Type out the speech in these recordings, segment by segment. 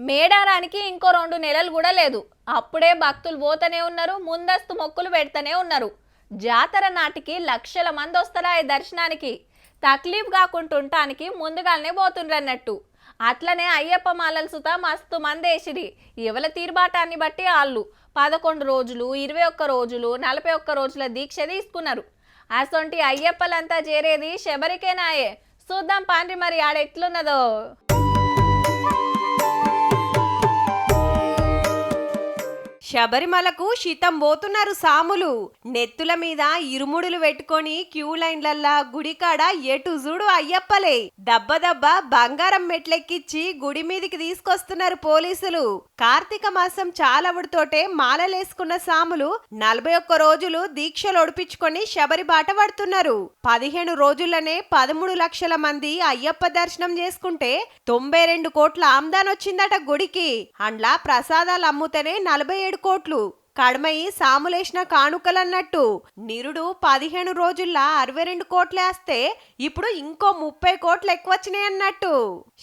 మేడారానికి ఇంకో 2 నెలలు కూడా లేదు. అప్పుడే భక్తులు పోతూనే ఉన్నారు, ముందస్తు మొక్కులు పెడతానే ఉన్నారు. జాతర నాటికి లక్షల మంది వస్తారా ఈ దర్శనానికి. తక్లీఫ్ కాకుంటుంటానికి ముందుగానే పోతుండ్రన్నట్టు. అట్లనే అయ్యప్ప మాలలు సుత మస్తు మంది వేసిరి. ఎవల తీరుబాటాన్ని బట్టి వాళ్ళు 11 రోజులు, 21 రోజులు, 41 రోజుల దీక్ష తీసుకున్నారు. అసొంటి అయ్యప్పలంతా చేరేది శబరికేనాయే. చూద్దాం పాండ్రి మరి ఆడెట్లున్నదో. శబరిమలకు శితం పోతున్నారు సాములు. నెత్తుల మీద ఇరుముడులు పెట్టుకొని క్యూ లైన్లల్లా గుడికాడ ఎటు చూడు అయ్యప్పలే. దబ్బ దబ్బ బంగారం మెట్లెక్కిచ్చి గుడి మీదికి తీసుకొస్తున్నారు పోలీసులు. కార్తీక మాసం చాలవుడితోటే మాలలేసుకున్న సాములు 41 రోజులు దీక్షలు ఒడిపించుకొని శబరి బాట పడుతున్నారు. 15 రోజుల్లోనే 13 లక్షల మంది అయ్యప్ప దర్శనం చేసుకుంటే 92 కోట్ల ఆమ్దాన్ వచ్చిందట గుడికి. అండ్లా ప్రసాదాలు అమ్ముతేనే 47 కోట్లు. కడమయి సాములేసిన కానుకలన్నట్టు. నిరుడు 15 రోజుల్లో 62 కోట్లేస్తే ఇప్పుడు ఇంకో 30 కోట్లు ఎక్కువచ్చినాయి అన్నట్టు.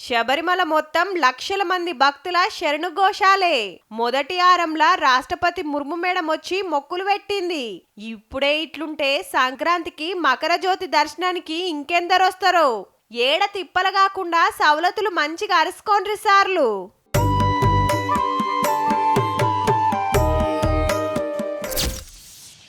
శబరిమల మొత్తం లక్షల మంది భక్తుల శరణుఘోషాలే. మొదటి ఆరంలా రాష్ట్రపతి ముర్ము మేడం వచ్చి మొక్కులు పెట్టింది. ఇప్పుడే ఇట్లుంటే సంక్రాంతికి మకర జ్యోతి దర్శనానికి ఇంకెందరొస్తారో. ఏడ తిప్పలు కాకుండా సవలతులు మంచిగా అరుసుకోండ్రి సార్లు.